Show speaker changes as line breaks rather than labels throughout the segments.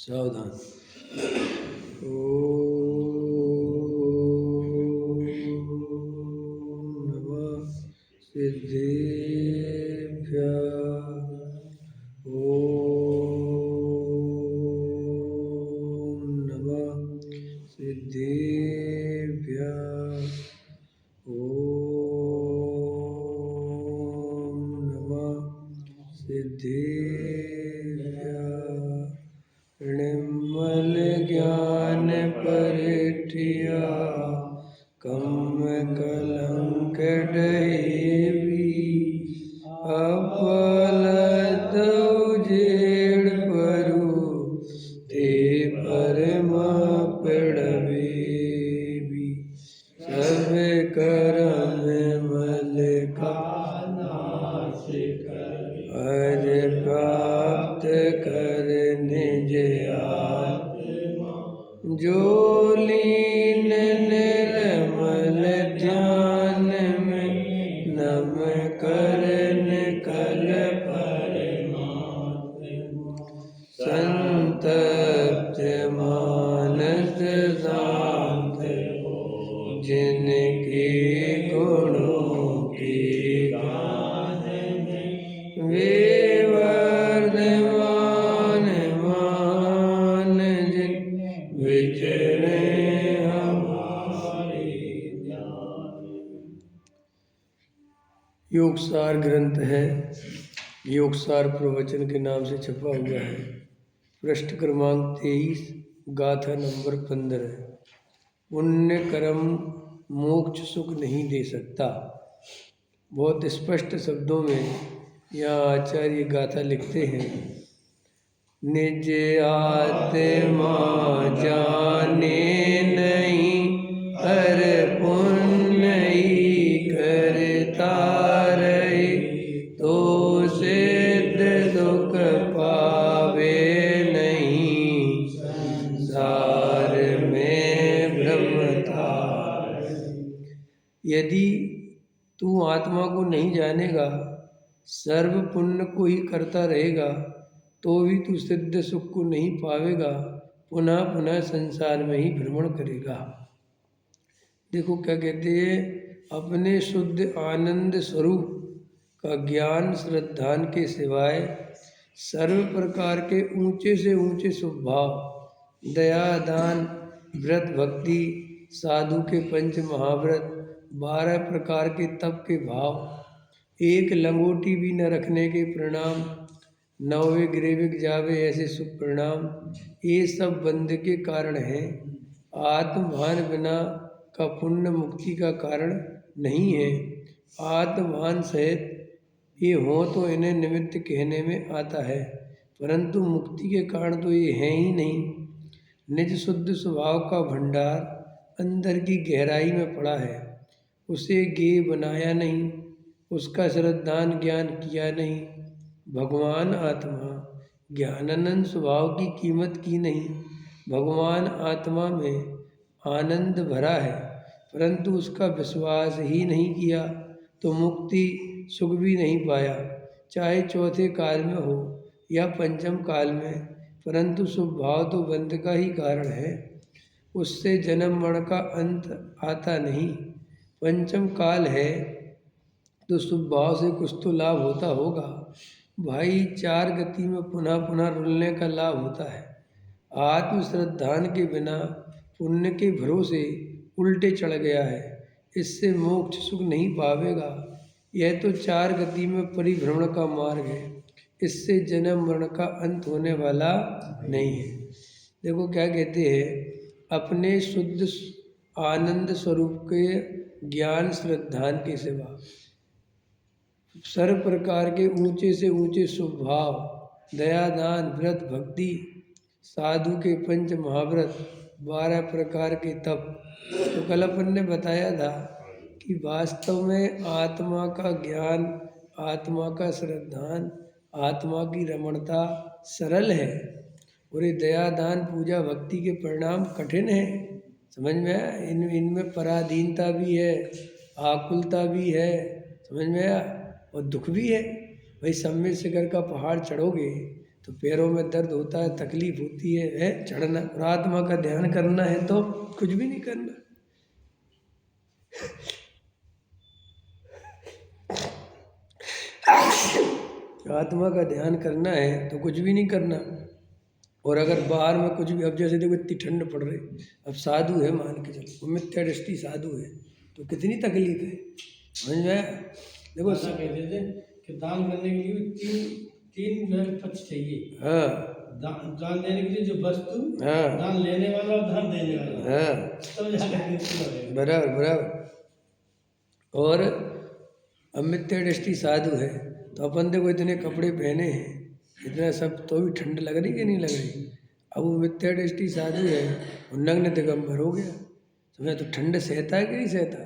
सावधान। ओम नमः सिद्धेभ्यः। ओम नमः सिद्धेभ्यः। ओम नमः सिद्धेभ्यः। निर्मल ज्ञान परिठिया कम कलंक डहेवी अपल जेड़ परु ते परम पड़वेवी सब करम मल का हर प्राप्त कर निज आत्मा जो लीन निर्मल ध्यान में नम करन कल परमात्मा संतप्त मानस शांत जिनके गुणों के गान वे वर्धमान मान जिन विचरे हमारे ज्ञान। योगसार ग्रंथ है, योगसार प्रवचन के नाम से छपा हुआ है। पृष्ठ क्रमांक 23, गाथा नंबर 15। पुण्य कर्म मोक्ष सुख नहीं दे सकता। बहुत स्पष्ट शब्दों में यहाँ आचार्य गाथा लिखते हैं। निज आत्मा जाने नहीं हर पुण्य ही करता रहे तो सिद्ध दुख पावे नहीं संसार में भ्रमता। यदि तू आत्मा को नहीं जानेगा, सर्व पुण्य को ही करता रहेगा तो भी तू सिद्ध सुख को नहीं पावेगा, पुनः पुनः संसार में ही भ्रमण करेगा। देखो क्या कहते हैं, अपने शुद्ध आनंद स्वरूप का ज्ञान श्रद्धान के सिवाय सर्व प्रकार के ऊंचे से ऊंचे स्वभाव, दया दान व्रत भक्ति, साधु के पंच महाव्रत, 12 प्रकार के तप के भाव, एक लंगोटी भी न रखने के प्रणाम, 9वें ग्रेविक जावे ऐसे शुभ परिणाम, ये सब बंध के कारण हैं। आत्मभान बिना का पुण्य मुक्ति का कारण नहीं है। आत्मभान सहित ये हो तो इन्हें निमित्त कहने में आता है, परंतु मुक्ति के कारण तो ये हैं ही नहीं। निज शुद्ध स्वभाव का भंडार अंदर की गहराई में पड़ा है, उसे गेय बनाया नहीं, उसका श्रद्धान ज्ञान किया नहीं। भगवान आत्मा ज्ञानानंद स्वभाव की कीमत की नहीं। भगवान आत्मा में आनंद भरा है, परंतु उसका विश्वास ही नहीं किया तो मुक्ति सुख भी नहीं पाया, चाहे चौथे काल में हो या पंचम काल में, परंतु स्वभाव तो बंध का ही कारण है, उससे जन्म मरण का अंत आता नहीं। पंचम काल है तो स्वभाव से कुछ तो लाभ होता होगा भाई, 4 गति में पुनः पुनः रुलने का लाभ होता है। आत्मश्रद्धान के बिना पुण्य के भरोसे उल्टे चढ़ गया है, इससे मोक्ष सुख नहीं पावेगा। यह तो 4 गति में परिभ्रमण का मार्ग है, इससे जन्म मरण का अंत होने वाला नहीं है। देखो क्या कहते हैं, अपने शुद्ध आनंद स्वरूप के ज्ञान श्रद्धान के सिवा सर्व प्रकार के ऊंचे से ऊंचे स्वभाव, दया दान व्रत भक्ति, साधु के पंच महाव्रत, 12 प्रकार के तप। तो कल अपन ने बताया था कि वास्तव में आत्मा का ज्ञान, आत्मा का श्रद्धान, आत्मा की रमणता सरल है, और ये दया दान पूजा भक्ति के परिणाम कठिन है। समझ में आया? इनमें पराधीनता भी है, आकुलता भी है, समझ में आया, और दुख भी है। भाई सम्य शिखर का पहाड़ चढ़ोगे तो पैरों में दर्द होता है, तकलीफ होती है चढ़ना। और आत्मा का ध्यान करना है तो कुछ भी नहीं करना। आत्मा का ध्यान करना है तो कुछ भी नहीं करना। और अगर बाहर में कुछ भी, अब जैसे देखो इतनी ठंड पड़ रही, अब साधु है मान के चलो, वो मिथ्या दृष्टि साधु है तो कितनी तकलीफ है, समझ में आया? देखो
कहते थे कि दान करने के लिए तीन तीन जो है पक्ष चाहिए।
हाँ,
दान देने के लिए जो वस्तु,
हाँ,
दान लेने वाला और दान देने वाला,
हाँ,
तब जाकर
बराबर बराबर। और अब मिथ्या दृष्टि साधु है तो अपन देखो इतने कपड़े पहने हैं, इतना सब, तो भी ठंड लग रही कि नहीं लग रही? अब वो मिथ्या दृष्टि साधु है, वो नग्न दिगंबर हो गया, तो मैं तो ठंड सहता है कि नहीं सहता?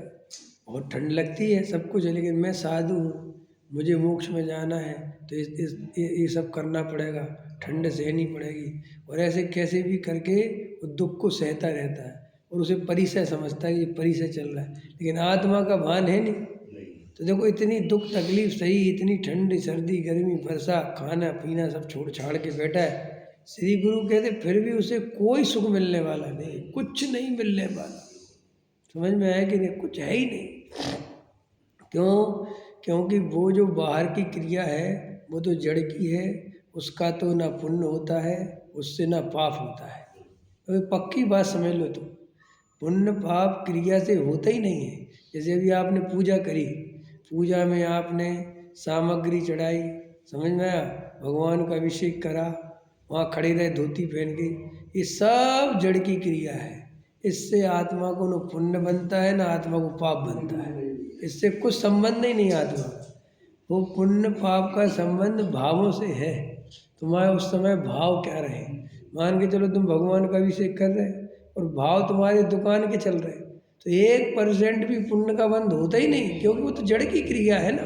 बहुत ठंड लगती है, सब कुछ है, लेकिन मैं साधु हूँ, मुझे मोक्ष में जाना है तो ये सब करना पड़ेगा, ठंड सहनी पड़ेगी। और ऐसे कैसे भी करके वो दुख को सहता रहता है और उसे परिसय समझता है कि ये परिसय चल रहा है, लेकिन आत्मा का भान है नहीं। तो देखो इतनी दुख तकलीफ सही, इतनी ठंड सर्दी गर्मी वर्षा, खाना पीना सब छोड़ छाड़ के बैठा है, श्री गुरु कहते फिर भी उसे कोई सुख मिलने वाला नहीं, कुछ नहीं मिलने वाला। समझ में आया कि नहीं? कुछ है ही नहीं। क्यों? क्योंकि वो जो बाहर की क्रिया है वो तो जड़ की है, उसका तो ना पुण्य होता है, उससे ना पाप होता है। तो पक्की बात समझ लो, तो पुण्य पाप क्रिया से होता ही नहीं है। जैसे अभी आपने पूजा करी, पूजा में आपने सामग्री चढ़ाई, समझ में आया, भगवान का अभिषेक करा, वहाँ खड़े रहे धोती पहन के, ये सब जड़ की क्रिया है। इससे आत्मा को न पुण्य बनता है, ना आत्मा को पाप बनता है, इससे कुछ संबंध ही नहीं आत्मा। वो पुण्य पाप का संबंध भावों से है। तुम्हारे उस समय भाव क्या रहे? मान के चलो तुम भगवान का अभिषेक कर रहे और भाव तुम्हारे दुकान के चल रहे, तो 1% भी पुण्य का बंध होता ही नहीं, क्योंकि वो तो जड़ की क्रिया है ना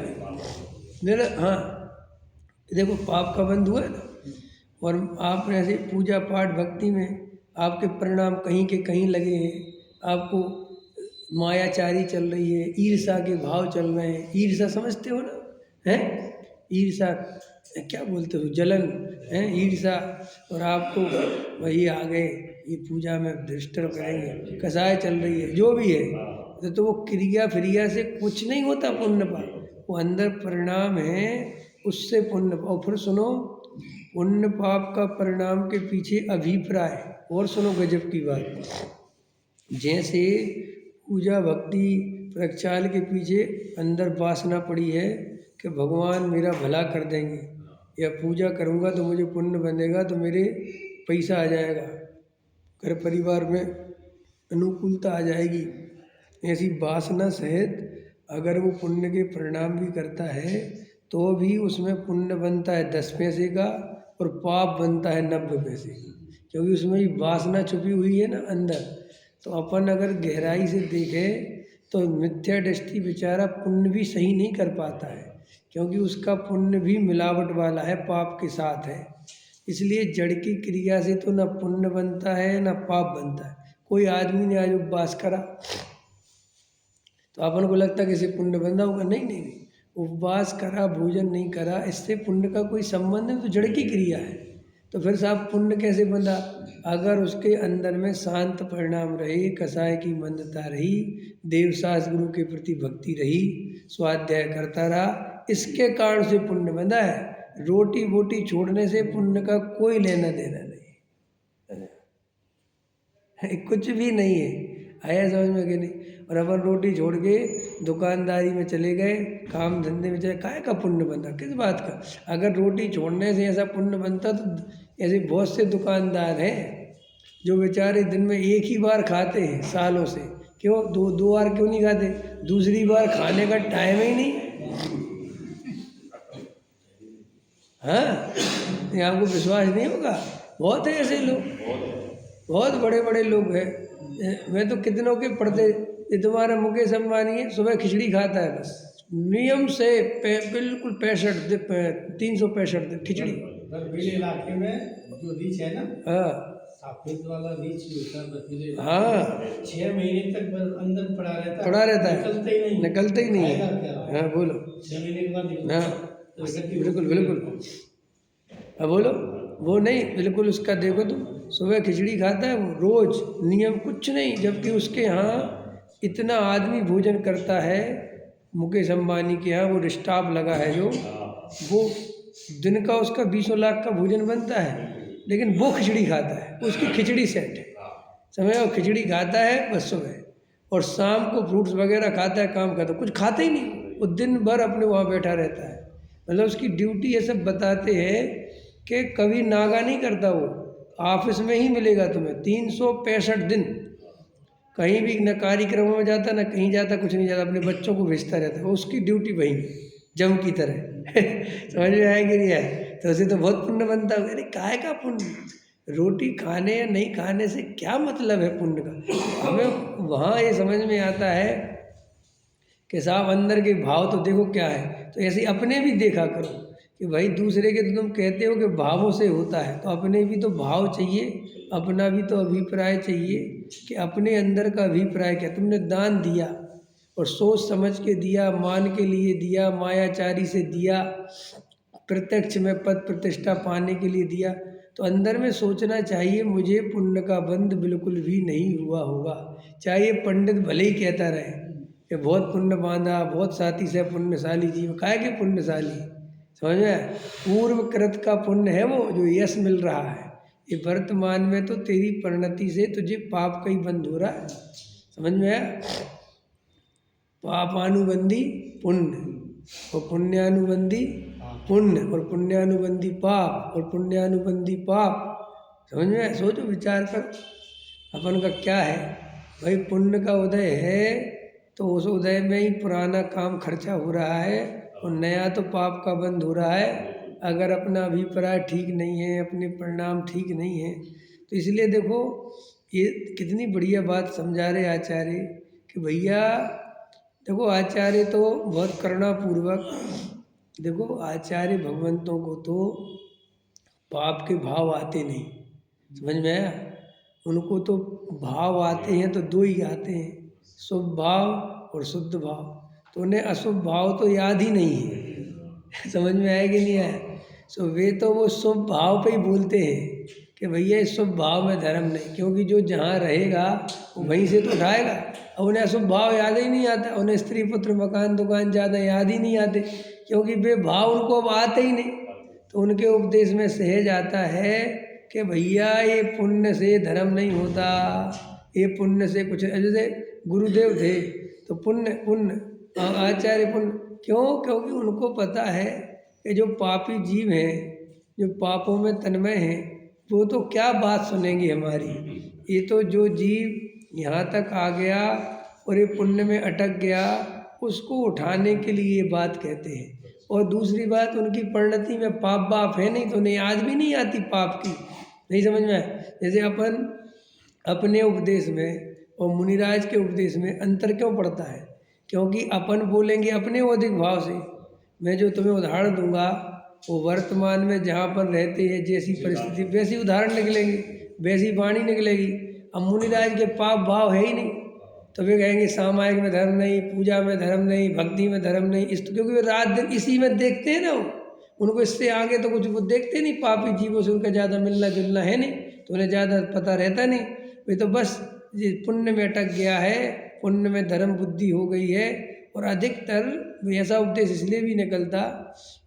मेरा। हाँ देखो पाप का बंध हुआ है ना, और आप ऐसे पूजा पाठ भक्ति में आपके परिणाम कहीं के कहीं लगे हैं, आपको मायाचारी चल रही है, ईर्षा के भाव चल रहे हैं। ईर्षा समझते हो ना, हैं? ईर्षा क्या बोलते हो, जलन है ईर्षा। और आपको वही आ गए, ये पूजा में डिस्टर्ब करेंगे, कसाय चल रही है, जो भी है, तो वो क्रिया फ्रिया से कुछ नहीं होता पुण्य पाप, वो अंदर परिणाम है, उससे पुण्य। और फिर सुनो, पुण्य पाप का परिणाम के पीछे अभिप्राय, और सुनो गजब की बात, जैसे पूजा भक्ति प्रक्षाल के पीछे अंदर वासना पड़ी है कि भगवान मेरा भला कर देंगे, या पूजा करूँगा तो मुझे पुण्य बनेगा, तो मेरे पैसा आ जाएगा, घर परिवार में अनुकूलता आ जाएगी, ऐसी वासना सहित अगर वो पुण्य के परिणाम भी करता है तो भी उसमें पुण्य बनता है 10 पैसे का और पाप बनता है 90 पैसे का, क्योंकि उसमें भी वासना छुपी हुई है ना अंदर। तो अपन अगर गहराई से देखें तो मिथ्या दृष्टि बेचारा पुण्य भी सही नहीं कर पाता है, क्योंकि उसका पुण्य भी मिलावट वाला है, पाप के साथ है। इसलिए जड़ की क्रिया से तो ना पुण्य बनता है ना पाप बनता है। कोई आदमी ने आज उपवास करा तो अपन को लगता है कि इसे पुण्य बंधा होगा, नहीं नहीं नहीं, उपवास करा भोजन नहीं करा इससे पुण्य का कोई संबंध नहीं, तो जड़ की क्रिया है। तो फिर साहब पुण्य कैसे बंधा? अगर उसके अंदर में शांत परिणाम रहे, कसाय की मंदता रही, देवसास गुरु के प्रति भक्ति रही, स्वाध्याय करता रहा, इसके कारण से पुण्य बंधा है। रोटी बोटी छोड़ने से पुण्य का कोई लेना देना नहीं, कुछ भी नहीं है, आया समझ में कि नहीं? और अपन रोटी छोड़ के दुकानदारी में चले गए, काम धंधे में चले, काहे का पुण्य बनता, किस बात का? अगर रोटी छोड़ने से ऐसा पुण्य बनता तो ऐसे बहुत से दुकानदार हैं जो बेचारे दिन में एक ही बार खाते हैं सालों से, क्यों दो बार क्यों नहीं खाते? दूसरी बार खाने का टाइम ही नहीं। हाँ, ये आपको विश्वास नहीं होगा, बहुत है ऐसे लोग, बहुत बड़े बड़े लोग हैं। मैं तो कितनों के पढ़ते, ये तुम्हारा मुकेश अंबानी है, सुबह खिचड़ी खाता है बस, नियम से बिल्कुल 365 खिचड़ी।
बर्फीले इलाके में जो रीछ है ना,
हाँ
सफेद वाला रीछ होता है बर्फीले,
हाँ
6 महीने तक अंदर पड़ा
रहता है,
निकलता ही नहीं
है। हाँ बोलो।
6 महीने के बाद
हाँ बिल्कुल बिल्कुल, हाँ बोलो। वो नहीं, बिल्कुल उसका देखो तुम, सुबह खिचड़ी खाता है वो रोज, नियम कुछ नहीं, जबकि उसके यहाँ इतना आदमी भोजन करता है। मुकेश अंबानी के यहाँ वो स्टाफ लगा है जो, वो दिन का उसका 20 लाख का भोजन बनता है, लेकिन वो खिचड़ी खाता है, उसकी खिचड़ी सेट है, समझ लो। खिचड़ी खाता है बस सुबह, और शाम को फ्रूट्स वगैरह खाता है, काम करता है, कुछ खाता ही नहीं, वो दिन भर अपने वहाँ बैठा रहता है। मतलब उसकी ड्यूटी, ये सब बताते हैं कि कभी नागा नहीं करता वो, ऑफिस में ही मिलेगा तुम्हें 365 दिन, कहीं भी न कार्यक्रमों में जाता ना कहीं जाता, कुछ नहीं जाता, अपने बच्चों को भेजता रहता है, उसकी ड्यूटी वही जम की तरह समझ में आएगी नहीं आए, तो उसे तो बहुत पुण्य बनता है। अरे काहे का पुण्य, रोटी खाने या नहीं खाने से क्या मतलब है पुण्य का। हमें वहाँ ये समझ में आता है कि साहब अंदर के भाव तो देखो क्या है। तो ऐसे अपने भी देखा करो कि भाई दूसरे के तो तुम कहते हो कि भावों से होता है, तो अपने भी तो भाव चाहिए, अपना भी तो अभिप्राय चाहिए कि अपने अंदर का अभिप्राय क्या। तुमने दान दिया और सोच समझ के दिया, मान के लिए दिया, मायाचारी से दिया, प्रत्यक्ष में पद प्रतिष्ठा पाने के लिए दिया, तो अंदर में सोचना चाहिए मुझे पुण्य का बंध बिल्कुल भी नहीं हुआ होगा। चाहे पंडित भले ही कहता रहे कि बहुत पुण्य बांधा, बहुत साथी से पुण्यशाली जीव, काहे के पुण्यशाली, समझ में आया? पूर्व कृत का पुण्य है वो जो यश मिल रहा है। ये वर्तमान में तो तेरी परिणति से तुझे पाप का ही बंध हो रहा है, समझ में आया? पापानुबंधी पुण्य और पुण्यानुबंधी पुण्य और पुण्यानुबंधी पाप और पुण्यानुबंधी पाप, समझ में आया? सोचो, विचार कर अपन का क्या है भाई। पुण्य का उदय है तो उस उदय में ही पुराना काम खर्चा हो रहा है और नया तो पाप का बंद हो रहा है। अगर अपना अभिप्राय ठीक नहीं है, अपने परिणाम ठीक नहीं है, तो इसलिए देखो ये कितनी बढ़िया बात समझा रहे आचार्य कि भैया देखो, आचार्य तो बहुत करुणापूर्वक, देखो आचार्य भगवंतों को तो पाप के भाव आते नहीं, समझ में आया? उनको तो भाव आते हैं तो दो ही आते हैं, शुभ भाव और शुद्ध भाव, तो उन्हें अशुभ भाव तो याद ही नहीं है समझ में आया कि नहीं आया? सो वे तो वो शुभ भाव पे ही बोलते हैं कि भैया इस शुभ भाव में धर्म नहीं, क्योंकि जो जहाँ रहेगा वो वहीं से तो उठाएगा। अब उन्हें अशुभ भाव याद ही नहीं आता, उन्हें स्त्री पुत्र मकान दुकान ज़्यादा याद ही नहीं आते, क्योंकि वे भाव उनको अब आते ही नहीं। तो उनके उपदेश में सहज आता है कि भैया ये पुण्य से धर्म नहीं होता, ये पुण्य से कुछ, जैसे गुरुदेव थे तो पुण्य पुण्य आचार्य पुण्य, क्यों? क्योंकि उनको पता है कि जो पापी जीव हैं, जो पापों में तन्मय हैं, वो तो क्या बात सुनेंगे हमारी। ये तो जो जीव यहाँ तक आ गया और ये पुण्य में अटक गया, उसको उठाने के लिए ये बात कहते हैं। और दूसरी बात, उनकी परिणति में पाप बाप है नहीं, तो उन्हें याद भी नहीं आती पाप की, नहीं समझ में आया? जैसे अपन अपने उपदेश में और मुनिराज के उपदेश में अंतर क्यों पड़ता है? क्योंकि अपन बोलेंगे अपने अधिक भाव से। मैं जो तुम्हें उदाहरण दूंगा वो वर्तमान में जहाँ पर रहते हैं, जैसी परिस्थिति वैसी उदाहरण निकलेंगे, वैसी वाणी निकलेगी। अब मुनिराज के पाप भाव है ही नहीं, तो वे कहेंगे सामायिक में धर्म नहीं, पूजा में धर्म नहीं, भक्ति में धर्म नहीं, इस क्योंकि वे रात दिन इसी में देखते हैं ना, उनको इससे आगे तो कुछ वो देखते नहीं। पापी जीवों से उनका ज़्यादा मिलना जुलना है नहीं, तो उन्हें ज़्यादा पता रहता नहीं। वे तो बस ये पुण्य में अटक गया है, पुण्य में धर्म बुद्धि हो गई है। और अधिकतर ऐसा उपदेश इसलिए भी निकलता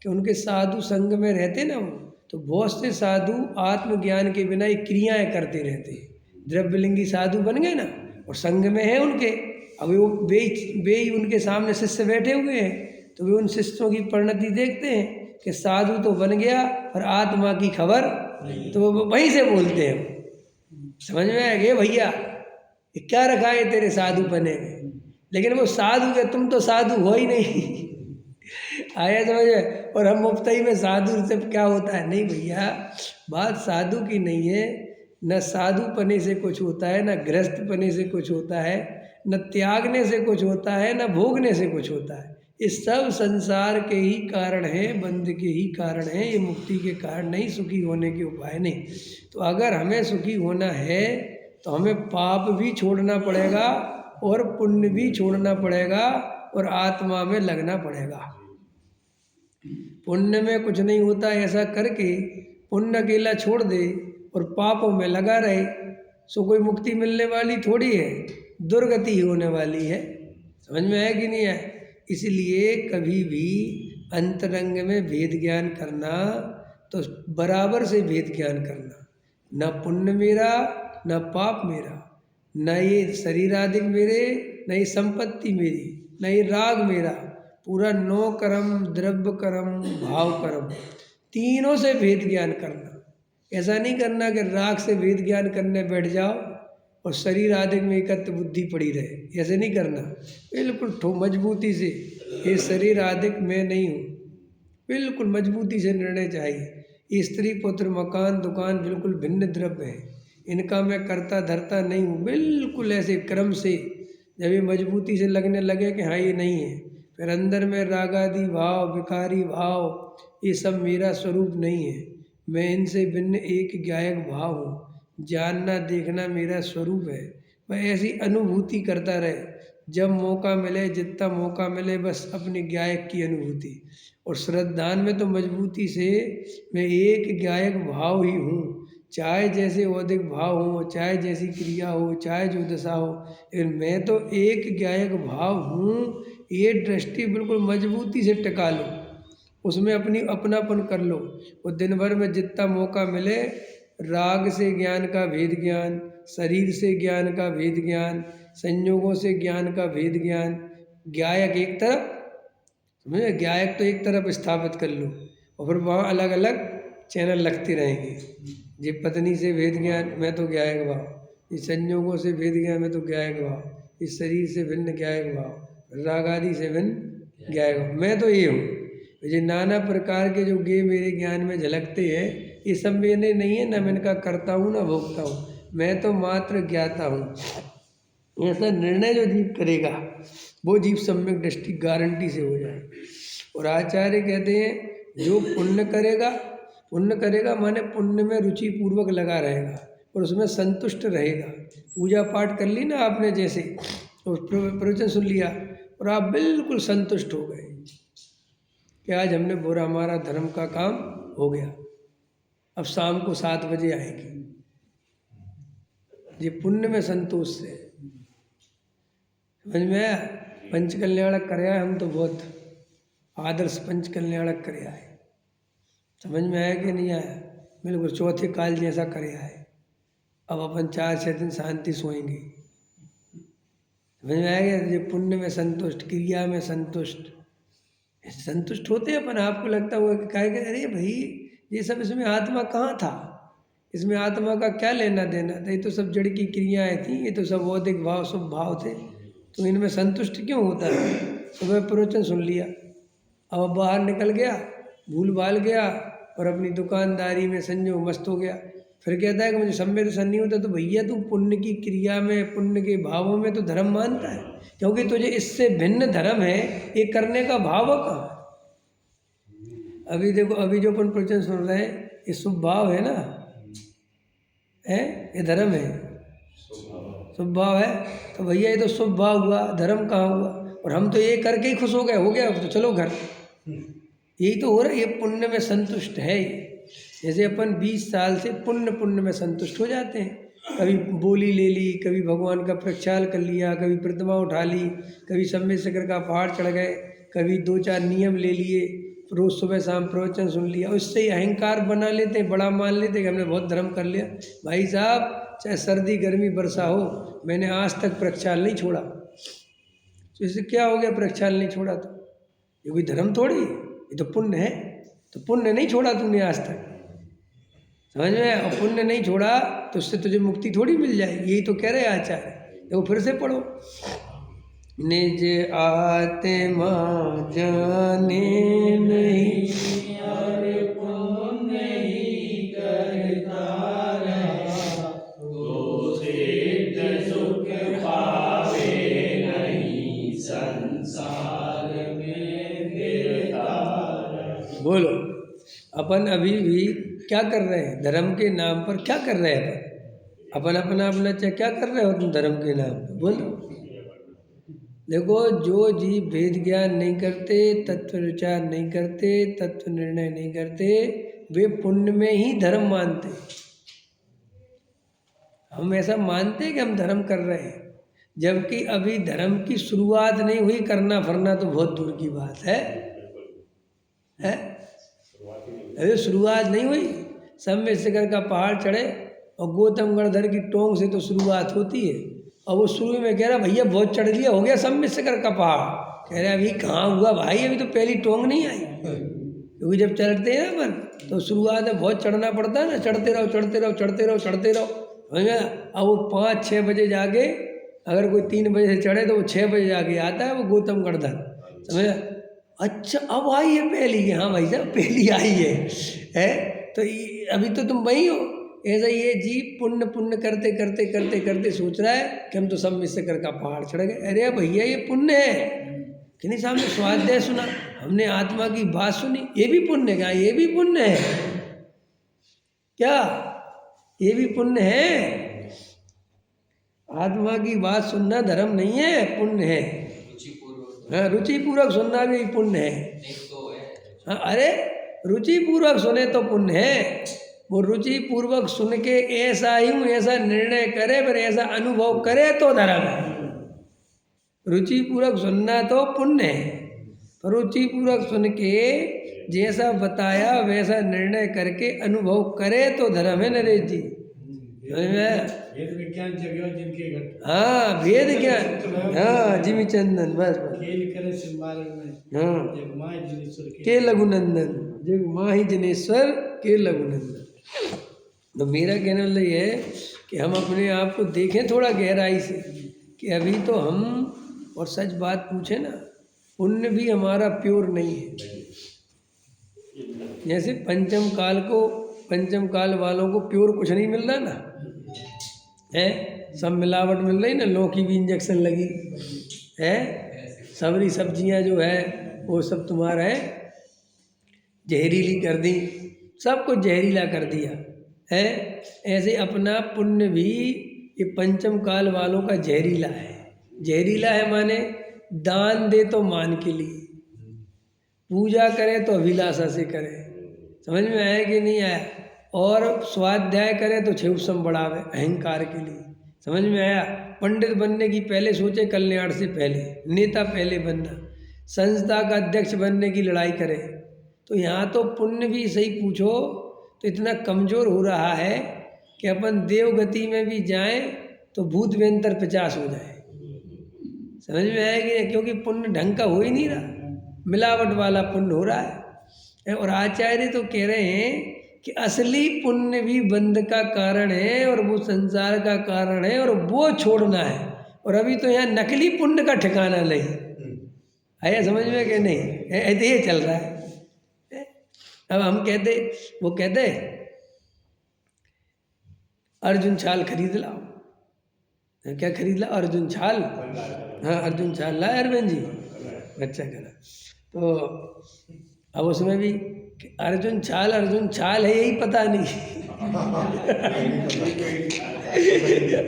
कि उनके साधु संग में रहते ना वो, तो बहुत से साधु आत्मज्ञान के बिना ये क्रियाएँ करते रहते हैं, द्रव्यलिंगी साधु बन गए ना, और संग में है उनके। अब वो वे ही उनके सामने शिष्य बैठे हुए हैं, तो वे उन शिष्यों की परिणति देखते हैं कि साधु तो बन गया और आत्मा की खबर, तो वो वहीं से बोलते हैं, समझ में आया? ये भैया ये क्या रखा है तेरे साधु बने में, लेकिन वो साधु के तुम तो साधु हो ही नहीं आया समझ में? और हम मुफ्तई में साधु से क्या होता है? नहीं भैया, बात साधु की नहीं है। न साधु पने से कुछ होता है, न गृहस्थ पने से कुछ होता है, न त्यागने से कुछ होता है, न भोगने से कुछ होता है। ये सब संसार के ही कारण हैं, बंध के ही कारण हैं, ये मुक्ति के कारण नहीं, सुखी होने के उपाय नहीं। तो अगर हमें सुखी होना है तो हमें पाप भी छोड़ना पड़ेगा और पुण्य भी छोड़ना पड़ेगा और आत्मा में लगना पड़ेगा। पुण्य में कुछ नहीं होता ऐसा करके पुण्य अकेला छोड़ दे और पापों में लगा रहे, सो कोई मुक्ति मिलने वाली थोड़ी है, दुर्गति ही होने वाली है। समझ में है कि नहीं है? इसलिए कभी भी अंतरंग में भेद ज्ञान करना तो बराबर से भेद ज्ञान करना, न पुण्य मेरा न पाप मेरा, न ये शरीर आदि मेरे, न ये संपत्ति मेरी, न ये राग मेरा, पूरा 9 कर्म, द्रव्य कर्म, भाव कर्म, तीनों से भेद ज्ञान करना। ऐसा नहीं करना कि राग से भेद ज्ञान करने बैठ जाओ और शरीर आदि में एकत्र बुद्धि पड़ी रहे, ऐसे नहीं करना। बिल्कुल मजबूती से, ये शरीर आदि मैं नहीं हूँ, बिल्कुल मजबूती से निर्णय चाहिए। स्त्री पुत्र मकान दुकान बिल्कुल भिन्न द्रव्य है, इनका मैं करता धरता नहीं हूँ, बिल्कुल ऐसे क्रम से। जब ये मजबूती से लगने लगे कि हाँ ये नहीं है, फिर अंदर में रागादि भाव, विकारी भाव, ये सब मेरा स्वरूप नहीं है, मैं इनसे भिन्न एक ज्ञायक भाव हूँ, जानना देखना मेरा स्वरूप है। वह ऐसी अनुभूति करता रहे, जब मौका मिले, जितना मौका मिले, बस अपने ज्ञायक की अनुभूति। और श्रद्धान में तो मजबूती से मैं एक ज्ञायक भाव ही हूँ, चाहे जैसे अधिक भाव हो, चाहे जैसी क्रिया हो, चाहे जो दशा हो, लेकिन मैं तो एक ज्ञायक भाव हूँ। ये दृष्टि बिल्कुल मजबूती से टिका लो, उसमें अपनी अपनापन कर लो। और दिन भर में जितना मौका मिले, राग से ज्ञान का भेद ज्ञान, शरीर से ज्ञान का भेद ज्ञान, संयोगों से ज्ञान का भेद ज्ञान, ज्ञायक एक तरफ, समझे, ज्ञायक तो एक तरफ स्थापित कर लो, और फिर वहाँ अलग अलग चैनल लगते रहेंगे। ये पत्नी से भेद ज्ञान, मैं तो ज्ञायक भाव, इस संयोगों से भेद ज्ञान, मैं तो ज्ञायक भाव, इस शरीर से भिन्न ज्ञायक भाव, राग आदि से भिन्न ज्ञायक भाव, मैं तो ये हूँ। ये नाना प्रकार के जो गे मेरे ज्ञान में झलकते हैं, ये सब मैंने नहीं है, न मैं इनका करता हूँ न भोगता हूँ, मैं तो मात्र ज्ञाता हूँ। ऐसा निर्णय जो जीव करेगा, वो जीव सम्यक दृष्टि गारंटी से हो जाए। और आचार्य कहते हैं जो पुण्य करेगा माने पुण्य में रुचि पूर्वक लगा रहेगा और उसमें संतुष्ट रहेगा। पूजा पाठ कर ली ना आपने, जैसे तो प्रवचन सुन लिया और आप बिल्कुल संतुष्ट हो गए कि आज हमने पूरा हमारा धर्म का काम हो गया, अब शाम को 7 बजे आएगी। ये पुण्य में संतोष से, समझ में आया? पंच कल्याणक कर आए हम तो, बहुत आदर्श पंच कल्याणक कर आए। समझ में आया कि नहीं आया? बिल्कुल चौथे काल जैसा कर आए। अब अपन 4-6 दिन शांति सोएंगे। समझ में आया? ये पुण्य में संतुष्ट, क्रिया में संतुष्ट होते हैं अपन। आपको लगता हुआ कि कहेगा अरे भाई ये सब, इसमें आत्मा कहाँ था, इसमें आत्मा का क्या लेना देना था, ये तो सब जड़ की क्रियाएं थी, ये तो सब बौद्धिक भाव शुभ भाव थे, तो इनमें संतुष्ट क्यों होता है? सुबह प्रवचन सुन लिया, अब बाहर निकल गया, भूल भाल गया और अपनी दुकानदारी में संजोग मस्त हो गया। फिर कहता है कि मुझे सम्य दर्शन नहीं होता। तो भैया तू पुण्य की क्रिया में, पुण्य के भावों में तो धर्म मानता है, क्योंकि तुझे इससे भिन्न धर्म है, ये करने का भाव कहाँ? अभी देखो, अभी जो अपन प्रवचन सुन रहे हैं, ये शुभ भाव है ना, है ये धर्म है, शुभ भाव है। तो भैया ये तो शुभ भाव हुआ, धर्म कहाँ हुआ? और हम तो ये करके ही खुश हो गए, हो गया तो चलो घर। यही तो हो रहा है, ये पुण्य में संतुष्ट है। जैसे अपन 20 साल से पुण्य में संतुष्ट हो जाते हैं, कभी बोली ले ली, कभी भगवान का प्रक्षाल कर लिया, कभी प्रतिमा उठा ली, कभी सम्य सागर का पहाड़ चढ़ गए, कभी 2-4 नियम ले लिए, रोज सुबह शाम प्रवचन सुन लिया। उससे ही अहंकार बना लेते हैं, बड़ा मान लेते हैं कि हमने बहुत धर्म कर लिया। भाई साहब, चाहे सर्दी गर्मी वर्षा हो, मैंने आज तक प्रक्षाल नहीं छोड़ा। तो इससे क्या हो गया? प्रक्षाल नहीं छोड़ा तो ये कोई धर्म थोड़ी, ये तो पुण्य है। तो पुण्य नहीं छोड़ा तूने आज तक, समझ में? और पुण्य नहीं छोड़ा तो उससे तुझे मुक्ति थोड़ी मिल जाएगी। यही तो कह रहे आचार्य। देखो फिर से पढ़ो, निज आत्मा जाने नहीं, बोलो अपन अभी भी क्या कर रहे हैं? धर्म के नाम पर क्या कर रहे हैं अपन? अपना क्या कर रहे हो तुम धर्म के नाम पर? बोलो। देखो, जो जीव भेद ज्ञान नहीं करते, तत्व विचार नहीं करते, तत्व निर्णय नहीं करते, वे पुण्य में ही धर्म मानते हैं। हम ऐसा मानते हैं कि हम धर्म कर रहे हैं, जबकि अभी धर्म की शुरुआत नहीं हुई, करना फरना तो बहुत दूर की बात है। अभी शुरुआत नहीं हुई। सम्य शिखर का पहाड़ चढ़े और गौतम गणधर की टोंग से तो शुरुआत होती है, और वो शुरू में कह रहा भैया बहुत चढ़ लिया, हो गया सम्य शिखर का पहाड़। कह रहे अभी कहाँ हुआ भाई, अभी तो पहली टोंग नहीं आई। क्योंकि जब चढ़ते हैं ना अपन तो शुरुआत में बहुत चढ़ना पड़ता है ना, चढ़ते रहो चढ़ते रहो चढ़ते रहो चढ़ते रहो, समझ में। अब वो 5-6 बजे जाके, अगर कोई 3 बजे से चढ़े तो वो 6 बजे जाके आता है वो गौतम गणधर, समझ। अच्छा अब आई है पहली, कि हाँ भाई साहब पहली आई है तो अभी तो तुम वही हो। ऐसा ये जीव पुण्य पुण्य करते करते करते करते सोच रहा है कि हम तो सम्य शिखर का पहाड़ चढ़ गए। अरे भैया ये पुण्य है कि नहीं। सामने स्वाध्याय सुना, हमने आत्मा की बात सुनी, ये भी पुण्य क्या, ये भी पुण्य है क्या, ये भी पुण्य है। आत्मा की बात सुनना धर्म नहीं है, पुण्य है। हाँ, रुचि पूर्वक सुनना भी पुण्य है। हाँ, अरे रुचि पूर्वक सुने तो पुण्य है। वो रुचि पूर्वक सुन के ऐसा ही हूँ ऐसा निर्णय करे, फिर ऐसा अनुभव करे तो धर्म है। रुचि पूर्वक सुनना तो पुण्य है, रुचि पूर्वक सुन के जैसा बताया वैसा निर्णय करके अनुभव करे तो धर्म है नरेश जी।
वेद विज्ञान जगह जिनके घट,
हाँ वेद ज्ञान, हाँ जिमी चंदन, बस बस
खेल करे सिंबालन में,
हाँ
जग माय जनेश्वर
के लघुनंदन, जग माही जनेश्वर के लघुनंदन। तो मेरा कहने वाला ये है कि हम अपने आप को देखें थोड़ा गहराई से, कि अभी तो हम, और सच बात पूछे ना, पुण्य भी हमारा प्योर नहीं है। जैसे पंचम काल वालों को प्योर कुछ नहीं मिल रहा ना, है सब मिलावट मिल रही ना, लौकी भी इंजेक्शन लगी है, सबरी सब्जियां जो है वो सब तुम्हारा है जहरीली कर दी, सब कुछ जहरीला कर दिया है। ऐसे अपना पुण्य भी ये पंचम काल वालों का जहरीला है। जहरीला है माने दान दे तो मान के लिए, पूजा करे तो अभिलाषा से करे, समझ में आया कि नहीं आया, और स्वाध्याय करे तो छेवसम बढ़ावे अहंकार के लिए, समझ में आया। पंडित बनने की पहले सोचे कल्याण से पहले, नेता पहले बनना, संस्था का अध्यक्ष बनने की लड़ाई करे। तो यहाँ तो पुण्य भी सही पूछो तो इतना कमज़ोर हो रहा है कि अपन देवगति में भी जाएं तो भूत व्यंतर 50 हो जाए, समझ में आया कि, क्योंकि पुण्य ढंग का हो ही नहीं रहा, मिलावट वाला पुण्य हो रहा है। और आचार्य तो कह रहे हैं कि असली पुण्य भी बंध का कारण है और वो संसार का कारण है, और वो छोड़ना है। और अभी तो यहाँ नकली पुण्य का ठिकाना नहीं आया, समझ में कि नहीं, ऐसे ही चल रहा है। अब हम कहते, वो कहते अर्जुन छाल खरीद लाओ, क्या खरीद ला, अर्जुन छाल, हाँ अर्जुन छाल लाए अरविंद जी, अच्छा करा। तो अब उसमें भी अर्जुन छाल है यही पता नहीं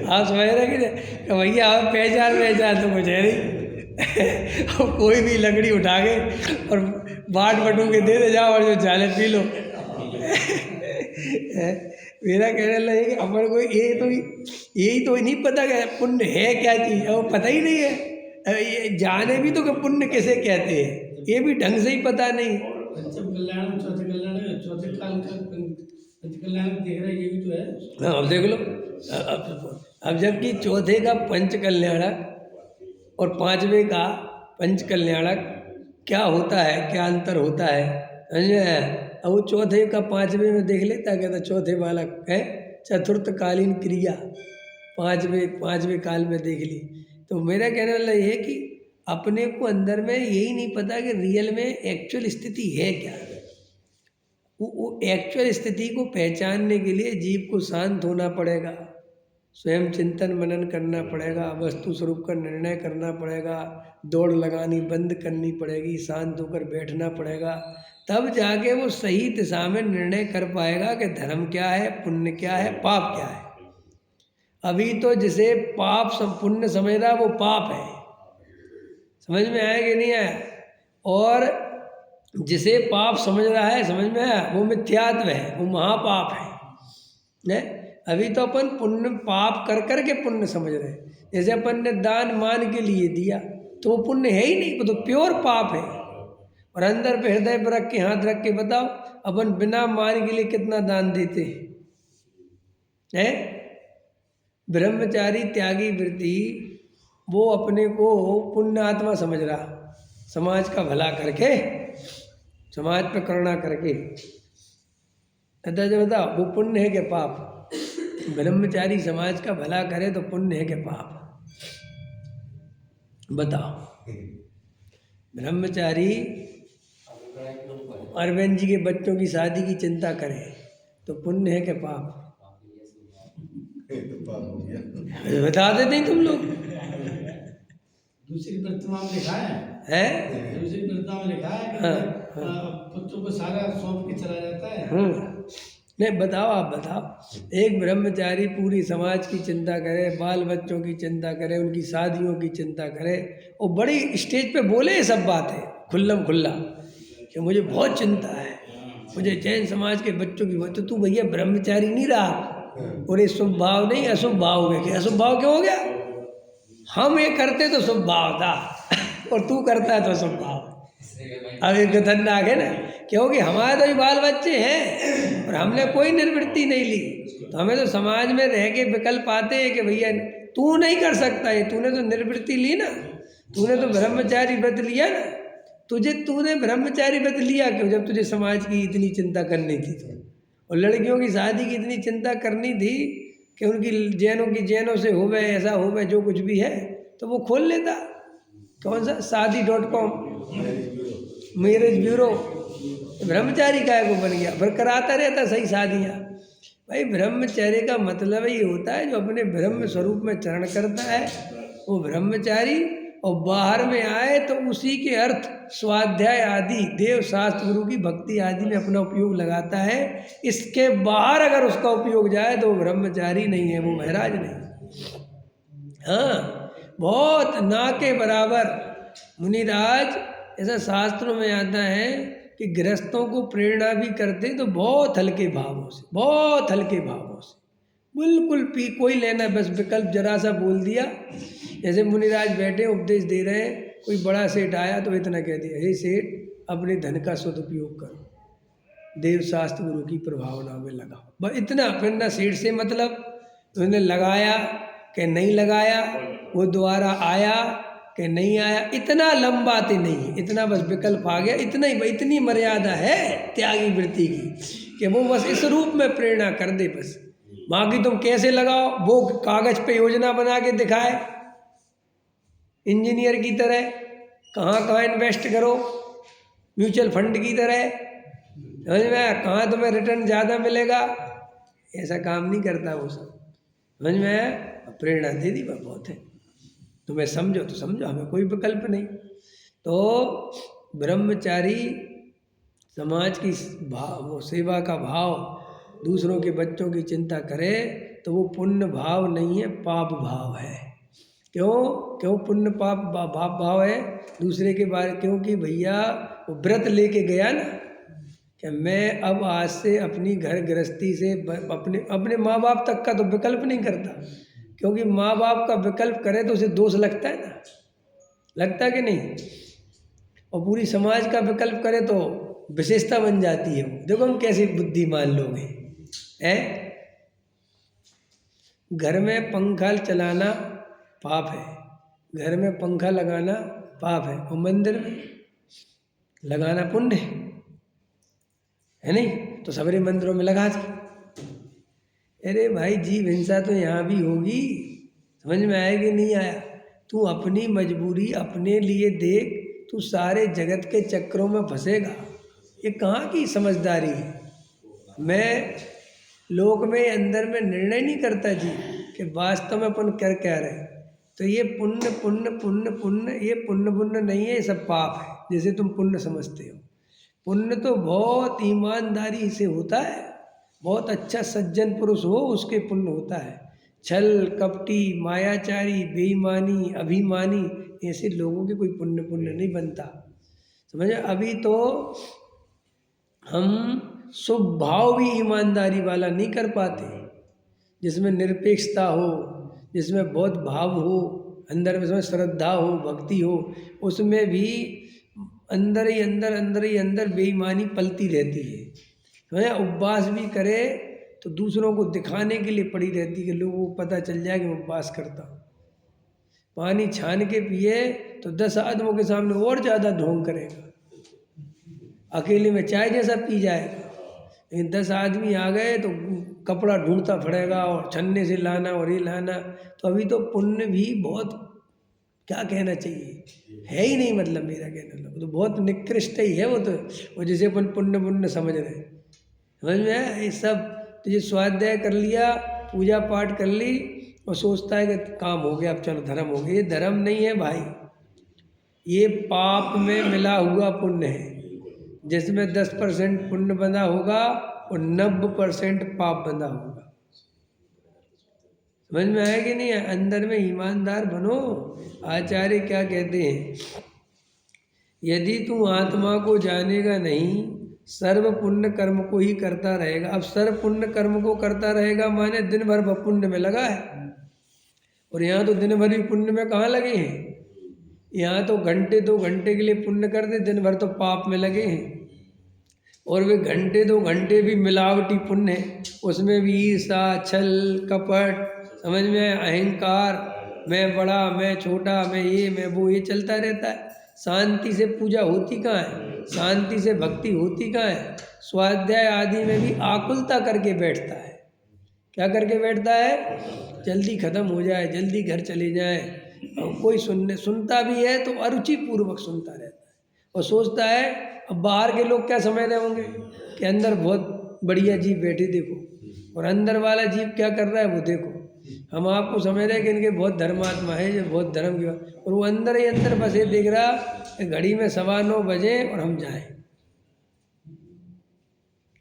आप समझ रहे कि भैया आप पहचान तो कुछ है नहीं कोई भी लकड़ी उठा के और बाट बटू के दे जाओ और जो चाले पी लो मेरा कहने लगे कि अपन को यही तो नहीं पता कि पुण्य है क्या चीज़, वो पता ही नहीं है। ये जाने भी तो कि पुण्य किसे कहते हैं, ये भी ढंग से ही पता नहीं।
पंचम कल्याण चौथे कल्याण, चौथे काल का पंच कल्याण देख रहे, ये भी तो है।
हाँ अब देख लो, अब जबकि चौथे का पंच कल्याणक और 5वें का पंच कल्याणक क्या होता है, क्या अंतर होता है, अब वो चौथे का 5वें में देख लेता, कहता चौथे वाला है चतुर्थकालीन क्रिया, पाँचवें काल में देख ली। तो मेरा कहने वाला ये है कि अपने को अंदर में यही नहीं पता कि रियल में एक्चुअल स्थिति है क्या। वो एक्चुअल स्थिति को पहचानने के लिए जीव को शांत होना पड़ेगा, स्वयं चिंतन मनन करना पड़ेगा, वस्तु स्वरूप का निर्णय करना पड़ेगा, दौड़ लगानी बंद करनी पड़ेगी, शांत होकर बैठना पड़ेगा, तब जाके वो सही दिशा में निर्णय कर पाएगा कि धर्म क्या है, पुण्य क्या है, पाप क्या है। अभी तो जिसे पाप पुण्य समझ रहा वो पाप है, समझ में आया कि नहीं आया। और जिसे पाप समझ रहा है, समझ में आया, वो मिथ्यात्व है, वो महापाप है। ने अभी तो अपन पुण्य पाप कर कर के पुण्य समझ रहे हैं। जैसे अपन ने दान मान के लिए दिया तो वो पुण्य है ही नहीं, वो तो प्योर पाप है। और अंदर पे हृदय पर रख के हाथ रख के बताओ, अपन बिना मान के लिए कितना दान देते हैं? ब्रह्मचारी त्यागी वृत्ति वो अपने को पुण्य आत्मा समझ रहा, समाज का भला करके, समाज पे करुणा करके। जो बताओ वो पुण्य है कि पाप? ब्रह्मचारी समाज का भला करे तो पुण्य है कि पाप? बताओ। ब्रह्मचारी अरविंद जी के बच्चों की शादी की चिंता करे तो पुण्य है कि पाप? बता देते तुम लोग।
दूसरी प्रतिमा में लिखा है, दूसरी प्रतिमा में लिखा है कि पुत्र को सारा सौंप के चला जाता है।
नहीं बताओ, आप बताओ। एक ब्रह्मचारी पूरी समाज की चिंता करे, बाल बच्चों की चिंता करे, उनकी शादियों की चिंता करे, और बड़ी स्टेज पे बोले सब बातें खुल्लम खुल्ला कि मुझे बहुत चिंता है, मुझे जैन समाज के बच्चों की। तो तू भैया ब्रह्मचारी नहीं रहा, और ये शुभ भाव नहीं अशुभ भाव हो गया। अशुभ भाव क्यों हो गया? हम ये करते तो शुभ भाव था और तू करता है तो शुभ भाव। अब एक खतरनाक है ना, क्योंकि हमारे तो बाल बच्चे हैं और हमने कोई निर्वृत्ति नहीं ली, तो हमें तो समाज में रह के विकल्प आते हैं कि भैया तू नहीं कर सकता ये, तूने तो निर्वृत्ति ली ना, तूने तो ब्रह्मचारी व्रत लिया ना, तूने ब्रह्मचारी व्रत लिया क्यों जब तुझे समाज की इतनी चिंता करनी थी तो? और लड़कियों की शादी की इतनी चिंता करनी थी कि उनकी जैनों से हो गए, ऐसा हो गए, जो कुछ भी है तो वो खोल लेता। कौन सा शादी.com, मैरिज ब्यूरो। ब्रह्मचारी काय को बन गया, फिर कराता रहता सही शादियाँ। भाई ब्रह्मचर्य का मतलब ही होता है जो अपने ब्रह्म स्वरूप में चरण करता है वो ब्रह्मचारी, और बाहर में आए तो उसी के अर्थ स्वाध्याय आदि देव शास्त्र गुरु की भक्ति आदि में अपना उपयोग लगाता है। इसके बाहर अगर उसका उपयोग जाए तो वो ब्रह्मचारी नहीं है, वो महाराज नहीं। हाँ, बहुत ना के बराबर मुनिराज। ऐसा शास्त्रों में आता है कि गृहस्थों को प्रेरणा भी करते तो बहुत हल्के भावों से, बहुत हल्के भावों से, बिल्कुल कोई लेना, बस विकल्प जरा सा बोल दिया। जैसे मुनिराज बैठे उपदेश दे रहे हैं, कोई बड़ा सेठ आया तो इतना कह दिया, हे सेठ अपने धन का सदुपयोग करो, देव शास्त्र गुरु की प्रभावना में लगाओ, बस इतना। फिर ना सेठ से मतलब उसने लगाया कि नहीं लगाया, वो दोबारा आया कि नहीं आया, इतना लंबा तो नहीं, इतना बस विकल्प आ गया, इतना ही। इतनी मर्यादा है त्यागी वृत्ति की कि वो बस इस रूप में प्रेरणा कर दे बस। बाकी तुम कैसे लगाओ वो कागज पे योजना बना के दिखाए, इंजीनियर की तरह कहाँ कहाँ इन्वेस्ट करो, म्यूचुअल फंड की तरह, समझ में आया, कहाँ तुम्हें रिटर्न ज़्यादा मिलेगा, ऐसा काम नहीं करता वो सब, समझ में आया। प्रेरणा दे दी वह बहुत है, तुम्हें समझो तो समझो, हमें कोई विकल्प नहीं। तो ब्रह्मचारी समाज की वो सेवा का भाव, दूसरों के बच्चों की चिंता करे तो वो पुण्य भाव नहीं है, पाप भाव है। क्यों पुण्य पाप भाव है दूसरे के बारे? क्योंकि भैया वो व्रत लेके गया ना कि मैं अब आज से अपनी घर गृहस्थी से अपने माँ बाप तक का तो विकल्प नहीं करता, क्योंकि माँ बाप का विकल्प करे तो उसे दोष लगता है ना, लगता है कि नहीं? और पूरी समाज का विकल्प करे तो विशेषता बन जाती है वो। देखो हम कैसे बुद्धिमान लोग हैं। घर में पंखा चलाना पाप है, घर में पंखा लगाना पाप है, और मंदिर में लगाना पुण्य है नहीं? तो सबरे मंदिरों में लगा दी। अरे भाई जीव हिंसा तो यहाँ भी होगी, समझ में आएगी नहीं आया? तू अपनी मजबूरी अपने लिए देख, तू सारे जगत के चक्रों में फंसेगा। ये कहाँ की समझदारी है? मैं लोक में अंदर में निर्णय नहीं करता जी कि वास्तव में अपन कर क्या रहे। तो ये पुण्य पुण्य पुण्य पुण्य, ये पुण्य पुण्य नहीं है, ये सब पाप है जैसे तुम पुण्य समझते हो। पुण्य तो बहुत ईमानदारी से होता है, बहुत अच्छा सज्जन पुरुष हो उसके पुण्य होता है। छल कपटी मायाचारी बेईमानी अभिमानी ऐसे लोगों के कोई पुण्य नहीं बनता, समझे। अभी तो हम स्वभाव भी ईमानदारी वाला नहीं कर पाते, जिसमें निरपेक्षता हो, जिसमें बहुत भाव हो, अंदर में श्रद्धा हो, भक्ति हो, उसमें भी अंदर ही अंदर बेईमानी पलती रहती है। समझे। उपवास भी करे तो दूसरों को दिखाने के लिए पड़ी रहती है कि लोगों को पता चल जाए कि मैं उपवास करता हूँ। पानी छान के पिए तो 10 आदमियों के सामने और ज़्यादा ढोंग करेगा, अकेले में चाय जैसा पी जाएगा। लेकिन 10 आदमी आ गए तो कपड़ा ढूंढता पड़ेगा और छन्ने से लाना और ये लाना। तो अभी तो पुण्य भी बहुत, क्या कहना चाहिए, है ही नहीं। मतलब मेरा कहना तो बहुत निकृष्ट ही है वो जिसे अपन पुण्य पुण्य समझ रहे हैं। समझ में आया ये सब। तो ये स्वाध्याय कर लिया, पूजा पाठ कर ली और सोचता है कि काम हो गया, अब चलो धर्म हो गया। ये धर्म नहीं है भाई, ये पाप में मिला हुआ पुण्य है, जिसमें 10% पुण्य बंधा होगा और 90% पाप बंधा होगा। समझ में आया कि नहीं है। अंदर में ईमानदार बनो। आचार्य क्या कहते हैं, यदि तू आत्मा को जानेगा नहीं, सर्व पुण्य कर्म को ही करता रहेगा। अब सर्व पुण्य कर्म को करता रहेगा माने दिन भर पुण्य में लगा है, और यहाँ तो दिन भर भी पुण्य में कहाँ लगे हैं। यहाँ तो घंटे 2 घंटे के लिए पुण्य करते, दिन भर तो पाप में लगे हैं। और वे घंटे 2 घंटे भी मिलावटी पुण्य है, उसमें भी ईर्षा, छल, कपट, समझ में, अहंकार, मैं बड़ा, मैं छोटा, मैं ये, मैं वो, ये चलता रहता है। शांति से पूजा होती कहाँ है, शांति से भक्ति होती कहाँ है। स्वाध्याय आदि में भी आकुलता करके बैठता है। क्या करके बैठता है, जल्दी खत्म हो जाए, जल्दी घर चले जाए। और कोई सुनता भी है तो अरुचि पूर्वक सुनता रहता है, और सोचता है अब बाहर के लोग क्या समझ रहे होंगे कि अंदर बहुत बढ़िया जीव बैठे देखो, और अंदर वाला जीव क्या कर रहा है वो देखो। हम आपको समझ रहे हैं कि इनके बहुत धर्मात्मा है, जो बहुत धर्म की, और वो अंदर ही अंदर बस ये देख रहा कि घड़ी में 9:15 बजे और हम जाएं।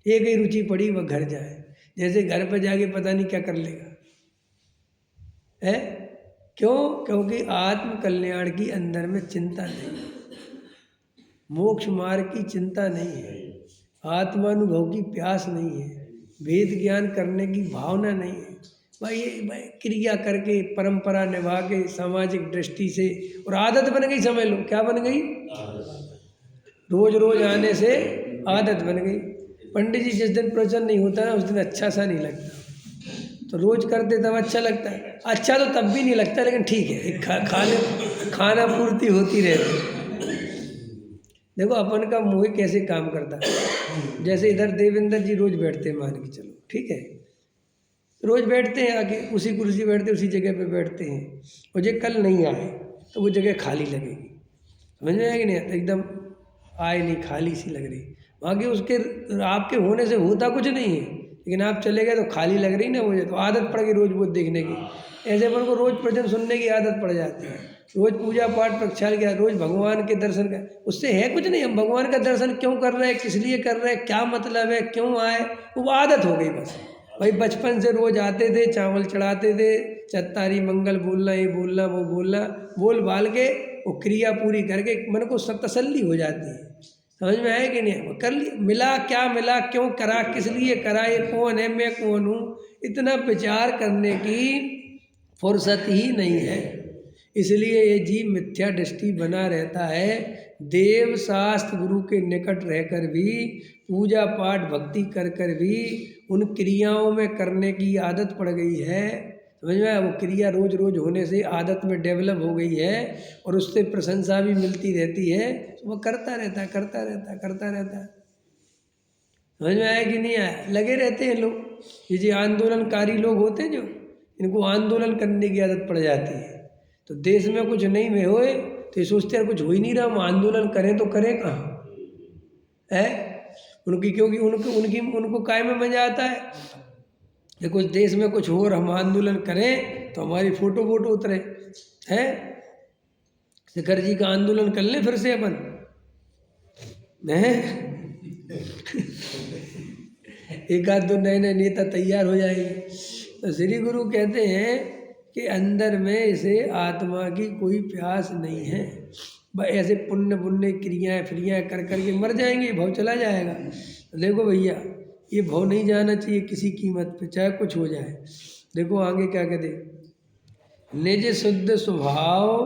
एक ही रुचि पड़ी वह घर जाए, जैसे घर पर जाके पता नहीं क्या कर लेगा है। क्यों? क्योंकि आत्म कल्याण की अंदर में चिंता नहीं, मोक्ष मार्ग की चिंता नहीं है, आत्मानुभव की प्यास नहीं है, वेद ज्ञान करने की भावना नहीं है। भाई ये क्रिया करके, परंपरा निभा के, सामाजिक दृष्टि से, और आदत बन गई। समझ लो क्या बन गई, रोज रोज आने से आदत बन गई। पंडित जी जिस दिन प्रवचन नहीं होता ना उस दिन अच्छा सा नहीं लगता, तो रोज करते तब अच्छा लगता है। अच्छा तो तब भी नहीं लगता, लेकिन ठीक है, खाना पूर्ति होती रहती। देखो अपन का मुँह कैसे काम करता है। जैसे इधर देवेंद्र जी रोज बैठते हैं, मान के चलो, ठीक है, रोज बैठते हैं, आके उसी कुर्सी बैठते, उसी जगह पे बैठते हैं, और जो कल नहीं आए तो वो जगह खाली लगेगी। समझ में आया कि नहीं? एकदम आए नहीं, खाली सी लग रही। वहाँ के उसके आपके होने से होता कुछ नहीं है, लेकिन आप चले गए तो खाली लग रही ना, मुझे तो आदत पड़ गई रोज वो देखने की। ऐसे अपन को रोज प्रवचन सुनने की आदत पड़ जाती है, रोज पूजा पाठ प्रक्षाल किया, रोज भगवान के दर्शन का, उससे है कुछ नहीं। हम भगवान का दर्शन क्यों कर रहे हैं, किस लिए कर रहे हैं, क्या मतलब है, क्यों आए, वो आदत हो गई बस। भाई बचपन से रोज आते थे, चावल चढ़ाते थे, चत्तारी मंगल बोलना, ये बोलना, वो बोलना, बोल बाल के वो क्रिया पूरी करके मन को सब तसल्ली हो जाती है। समझ में आया कि नहीं? वो कर लिया, मिला क्या मिला, क्यों करा, किस लिए करा, ये कौन है, मैं कौन हूँ, इतना विचार करने की फुर्सत ही नहीं है। इसलिए ये जीव मिथ्या दृष्टि बना रहता है। देव शास्त्र गुरु के निकट रहकर भी, पूजा पाठ भक्ति कर कर भी उन क्रियाओं में करने की आदत पड़ गई है। समझ में आया? वो क्रिया रोज रोज होने से आदत में डेवलप हो गई है, और उससे प्रशंसा भी मिलती रहती है, तो वो करता रहता है, करता रहता है, करता रहता है। समझ में आया कि नहीं आया? लगे रहते हैं लोग, ये जो आंदोलनकारी लोग होते हैं, जो इनको आंदोलन करने की आदत पड़ जाती है। तो देश में कुछ नहीं में होए तो ये सोचते हैं कुछ हो ही नहीं रहा, हम आंदोलन करें तो करें कहाँ है उनकी, क्योंकि उनको काय में मजा आता है कि कुछ देश में कुछ हो और हम आंदोलन करें तो हमारी फोटो उतरे हैं। शिखर जी का आंदोलन कर ले फिर से अपन एक आध दो नए नए नेता तैयार हो जाएंगे। तो श्री गुरु कहते हैं कि अंदर में इसे आत्मा की कोई प्यास नहीं है, ऐसे पुण्य पुण्य क्रियाएं फ्रियाएं कर करके मर जाएंगे, भव चला जाएगा। तो देखो भैया, ये भव नहीं जाना चाहिए किसी कीमत पे, चाहे कुछ हो जाए। देखो आगे क्या कहते, निज शुद्ध स्वभाव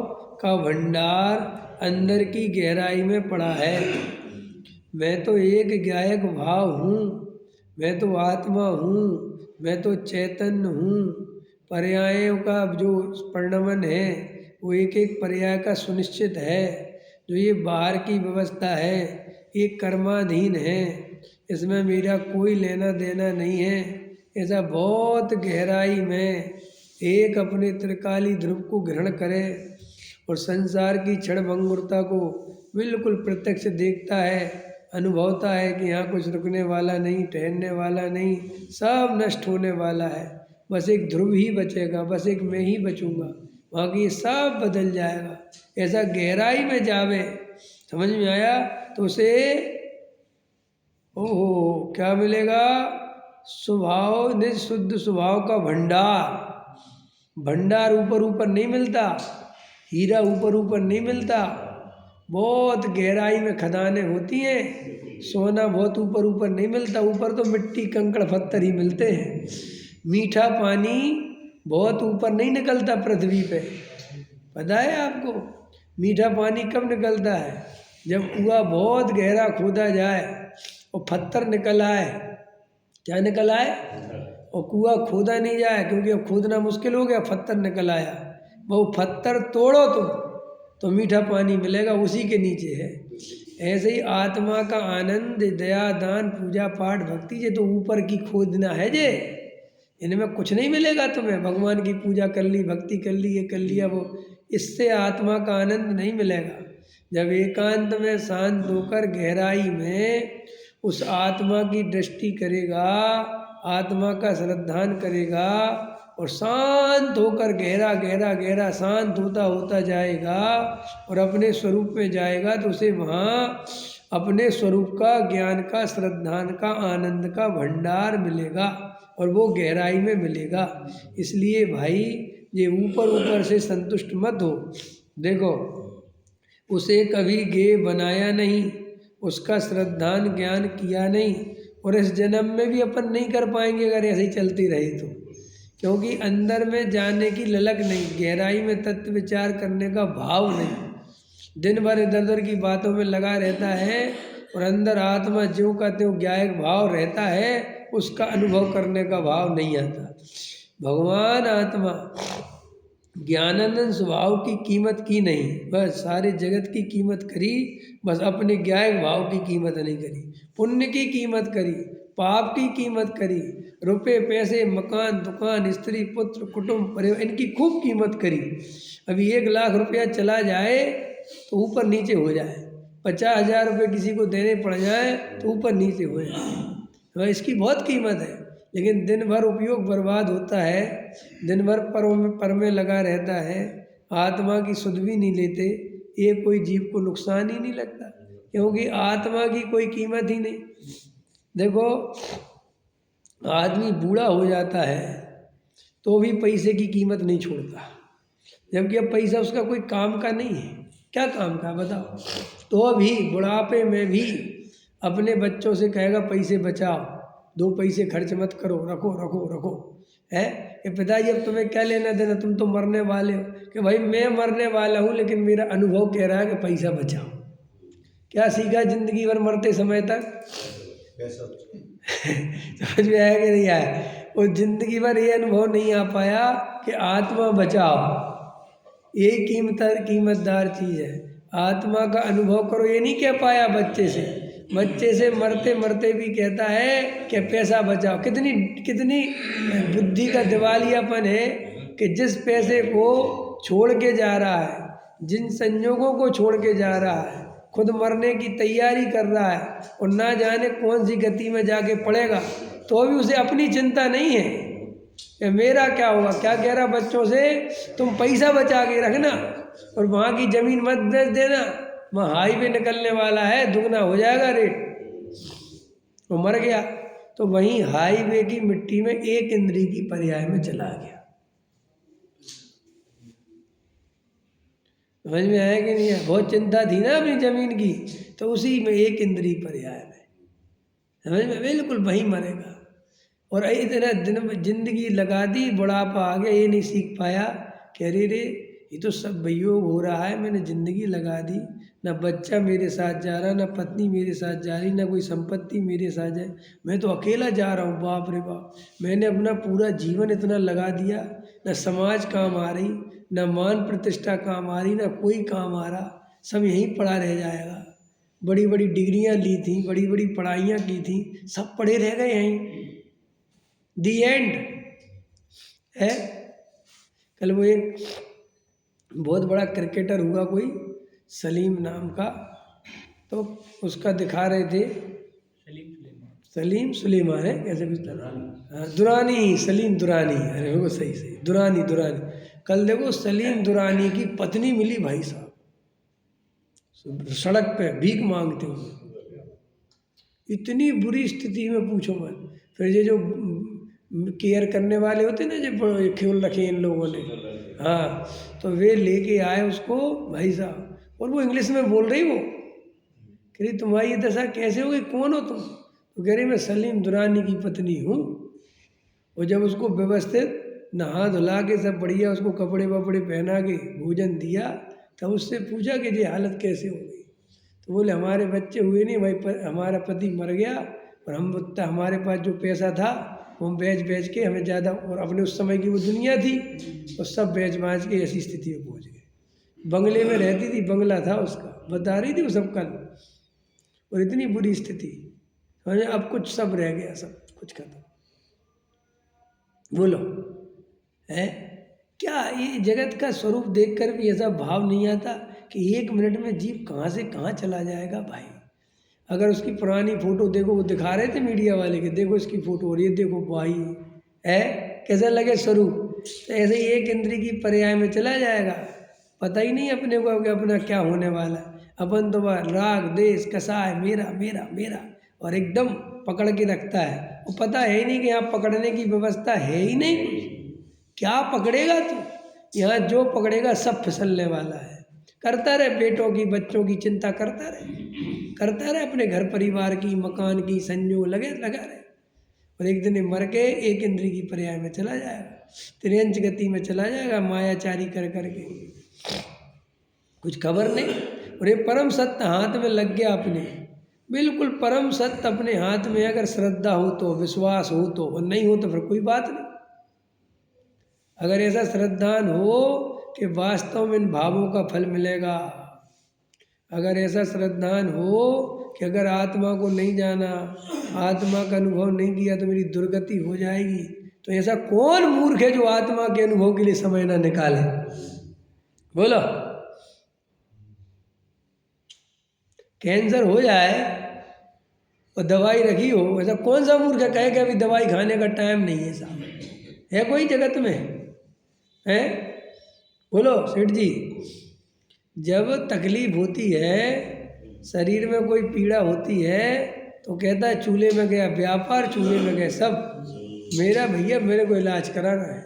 का भंडार अंदर की गहराई में पड़ा है। मैं तो एक गायक भाव हूँ, मैं तो आत्मा हूँ, मैं तो चैतन्य हूँ। पर्यायों का जो परिणमन है वो एक एक पर्याय का सुनिश्चित है। जो ये बाहर की व्यवस्था है ये कर्माधीन है, इसमें मेरा कोई लेना देना नहीं है। ऐसा बहुत गहराई में एक अपने त्रिकाली ध्रुव को ग्रहण करे और संसार की क्षण भंगुरता को बिल्कुल प्रत्यक्ष देखता है, अनुभवता है कि यहाँ कुछ रुकने वाला नहीं, ठहरने वाला नहीं, सब नष्ट होने वाला है। बस एक ध्रुव ही बचेगा, बस एक मैं ही बचूंगा, बाकी सब बदल जाएगा। ऐसा गहराई में जावे, समझ में आया? तो उसे ओहो क्या मिलेगा? स्वभाव, निज शुद्ध स्वभाव का भंडार। भंडार ऊपर ऊपर नहीं मिलता, हीरा ऊपर ऊपर नहीं मिलता, बहुत गहराई में खदानें होती हैं। सोना बहुत ऊपर ऊपर नहीं मिलता, ऊपर तो मिट्टी कंकड़ पत्थर ही मिलते हैं। मीठा पानी बहुत ऊपर नहीं निकलता पृथ्वी पे, पता है आपको? मीठा पानी कब निकलता है? जब कुआं बहुत गहरा खोदा जाए और पत्थर निकल आए। क्या निकल आए? और कुआं खोदा नहीं जाए क्योंकि अब खोदना मुश्किल हो गया, पत्थर निकल आया। वो पत्थर तोड़ो तुम तो मीठा पानी मिलेगा, उसी के नीचे है। ऐसे ही आत्मा का आनंद, दया, दान, पूजा पाठ, भक्ति, ये तो ऊपर की खोदना है जे, इनमें कुछ नहीं मिलेगा तुम्हें। भगवान की पूजा कर ली, भक्ति कर ली, ये कर लिया वो, इससे आत्मा का आनंद नहीं मिलेगा। जब एकांत में शांत होकर गहराई में उस आत्मा की दृष्टि करेगा, आत्मा का श्रद्धान करेगा और शांत होकर गहरा गहरा गहरा शांत होता होता जाएगा और अपने स्वरूप में जाएगा, तो उसे वहाँ अपने स्वरूप का, ज्ञान का, श्रद्धान का, आनंद का भंडार मिलेगा और वो गहराई में मिलेगा। इसलिए भाई ये ऊपर ऊपर से संतुष्ट मत हो। देखो उसे कभी गे बनाया नहीं, उसका श्रद्धान ज्ञान किया नहीं, और इस जन्म में भी अपन नहीं कर पाएंगे अगर ऐसे ही चलती रही तो, क्योंकि अंदर में जाने की ललक नहीं, गहराई में तत्व विचार करने का भाव नहीं। दिन भर इधर उधर की बातों में लगा रहता है और अंदर आत्मा ज्यों का त्यों ज्ञायक भाव रहता है, उसका अनुभव करने का भाव नहीं आता। भगवान आत्मा ज्ञानानंद स्वभाव की कीमत की नहीं, बस सारे जगत की कीमत करी, बस अपने ज्ञायक भाव की कीमत नहीं करी। पुण्य की कीमत करी, पाप की कीमत करी, रुपए पैसे मकान दुकान स्त्री पुत्र कुटुंब परिवार इनकी खूब कीमत करी। अभी 1 लाख रुपया चला जाए तो ऊपर नीचे हो जाए, 50,000 रुपये किसी को देने पड़ जाए तो ऊपर नीचे हो जाए, तो इसकी बहुत कीमत है। लेकिन दिन भर उपयोग बर्बाद होता है, दिन भर पर में लगा रहता है, आत्मा की सुध भी नहीं लेते, ये कोई जीव को नुकसान ही नहीं लगता, क्योंकि आत्मा की कोई कीमत ही नहीं। देखो आदमी बूढ़ा हो जाता है तो भी पैसे की कीमत नहीं छोड़ता, जबकि अब पैसा उसका कोई काम का नहीं है। क्या काम का बताओ? तो भी बुढ़ापे में भी अपने बच्चों से कहेगा पैसे बचाओ, 2 पैसे खर्च मत करो, रखो रखो रखो, है कि पिताजी अब तुम्हें क्या लेना देना, तुम तो मरने वाले हो। कि भाई मैं मरने वाला हूँ लेकिन मेरा अनुभव कह रहा है कि पैसा बचाओ। क्या सीखा जिंदगी भर मरते समय तक? समझ में आया कि नहीं आया? वो जिंदगी भर ये अनुभव नहीं आ पाया कि आत्मा बचाओ, ये कीमतदार चीज़ है। आत्मा का अनुभव करो, ये नहीं कह पाया बच्चे से मरते मरते भी कहता है कि पैसा बचाओ। कितनी कितनी बुद्धि का दिवालियापन है कि जिस पैसे को छोड़ के जा रहा है, जिन संयोगों को छोड़ के जा रहा है, खुद मरने की तैयारी कर रहा है और ना जाने कौन सी गति में जाके पड़ेगा, तो भी उसे अपनी चिंता नहीं है कि मेरा क्या होगा। क्या कह रहा बच्चों से? तुम पैसा बचा के रखना और वहाँ की ज़मीन मत बेच देना, वहाँ हाईवे निकलने वाला है, दुगना हो जाएगा रेट। वो मर गया तो वहीं हाईवे की मिट्टी में 1 इंद्री की पर्याय में चला गया। समझ में आया कि नहीं है? बहुत चिंता थी ना अपनी जमीन की, तो उसी में एक इंद्रिय पर्याय में, समझ में, बिल्कुल वहीं मरेगा। और इतना दिन जिंदगी लगा दी, बुढ़ापा आ गया, ये नहीं सीख पाया कि अरे रे ये तो सब वियोग हो रहा है, मैंने जिंदगी लगा दी, ना बच्चा मेरे साथ जा रहा, ना पत्नी मेरे साथ जा रही, ना कोई संपत्ति मेरे साथ जाए, मैं तो अकेला जा रहा हूँ, बाप रे बाप। मैंने अपना पूरा जीवन इतना लगा दिया, ना समाज काम आ रही, ना मान प्रतिष्ठा काम आ रही, ना कोई काम आ रहा, सब यहीं पड़ा रह जाएगा। बड़ी बड़ी डिग्रियां ली थी, बड़ी बड़ी पढ़ाइयाँ की थी, सब पढ़े रह गए यहीं, दी एंड है। कल वो एक बहुत बड़ा क्रिकेटर हुआ कोई सलीम नाम का, तो उसका दिखा रहे थे, सलीम सुलेमान है कैसे कुछ था, हाँ दुरानी, सलीम दुरानी, अरे वो सही सही, दुरानी दुरानी। कल देखो सलीम दुरानी की पत्नी मिली भाई साहब सड़क पे भीख मांगते हुए, इतनी बुरी स्थिति में पूछो मत। फिर ये जो केयर करने वाले होते ना, जो खेल रखे इन लोगों ने, हाँ, तो वे लेके आए उसको भाई साहब, और वो इंग्लिश में बोल रही, वो कह रही तुम्हारी ये दशा कैसे हो गई, कौन हो तुम? तो कह रही मैं सलीम दुरानी की पत्नी हूँ। और जब उसको व्यवस्थित नहा धुला के सब बढ़िया उसको कपड़े वपड़े पहना के भोजन दिया, तब उससे पूछा कि ये हालत कैसे हो गई? तो बोले हमारे बच्चे हुए नहीं भाई, हमारा पति मर गया, और हम उतना हमारे पास जो पैसा था वो हम बेच बेच के हमें ज़्यादा, और अपने उस समय की वो दुनिया थी, तो सब बेच बाच के ऐसी स्थिति में पहुंच गए। बंगले में रहती थी, बंगला था उसका, बता रही थी वो सब कल, और इतनी बुरी स्थिति, समझे, अब कुछ सब रह गया, सब कुछ खत्म। बोलो है क्या? ये जगत का स्वरूप देखकर भी ऐसा भाव नहीं आता कि एक मिनट में जीव कहाँ से कहाँ चला जाएगा भाई। अगर उसकी पुरानी फोटो देखो, वो दिखा रहे थे मीडिया वाले के, देखो इसकी फोटो और ये देखो भाई है कैसा लगे स्वरूप, तो ऐसे ही एक इंद्री की पर्याय में चला जाएगा, पता ही नहीं अपने को कि अपना क्या होने वाला है। अपन तो वह राग देश कसाय मेरा मेरा मेरा, और एकदम पकड़ के रखता है, वो पता है ही नहीं कि यहाँ पकड़ने की व्यवस्था है ही नहीं कुछ, क्या पकड़ेगा तू? यहाँ जो पकड़ेगा सब फिसलने वाला है। करता रहे बेटों की बच्चों की चिंता, करता रहे अपने घर परिवार की मकान की संजोग लगा रहे, और एक दिन मर के एक इंद्री की पर्याय में चला जाएगा, त्रियंच गति में चला जाएगा, मायाचारी कर करके कुछ खबर नहीं। और ये परम सत्य हाथ में लग गया अपने, बिल्कुल परम सत्य अपने हाथ में, अगर श्रद्धा हो तो, विश्वास हो तो, और नहीं हो तो फिर कोई बात नहीं। अगर ऐसा श्रद्धान हो कि वास्तव में इन भावों का फल मिलेगा, अगर ऐसा श्रद्धान हो कि अगर आत्मा को नहीं जाना, आत्मा का अनुभव नहीं किया तो मेरी दुर्गति हो जाएगी, तो ऐसा कौन मूर्ख है जो आत्मा के अनुभव के लिए समय ना निकाले? बोलो, कैंसर हो जाए और दवाई रखी हो, ऐसा कौन सा मूर्ख है कहे कि अभी दवाई खाने का टाइम नहीं है? साहब है कोई जगत में है? बोलो सेठ जी, जब तकलीफ होती है, शरीर में कोई पीड़ा होती है, तो कहता है चूल्हे में गया व्यापार, चूल्हे में गए सब, मेरा भैया मेरे को इलाज कराना है।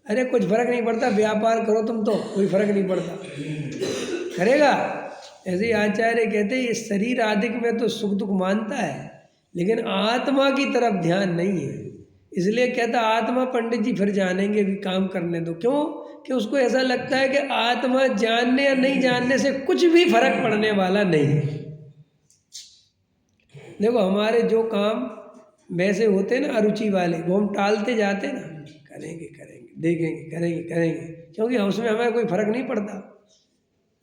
अरे कुछ फर्क नहीं पड़ता, व्यापार करो तुम तो, कोई फर्क नहीं पड़ता, करेगा। ऐसे ही आचार्य कहते हैं इस शरीर आदिक में तो सुख दुख मानता है, लेकिन आत्मा की तरफ ध्यान नहीं है। इसलिए कहता आत्मा पंडित जी फिर जानेंगे, भी काम करने दो। क्यों? कि उसको ऐसा लगता है कि आत्मा जानने या नहीं जानने से कुछ भी फर्क पड़ने वाला नहीं है। देखो हमारे जो काम वैसे होते ना अरुचि वाले, वो हम टालते जाते ना, करेंगे देखेंगे, करेंगे, क्योंकि उसमें हमें कोई फर्क नहीं पड़ता।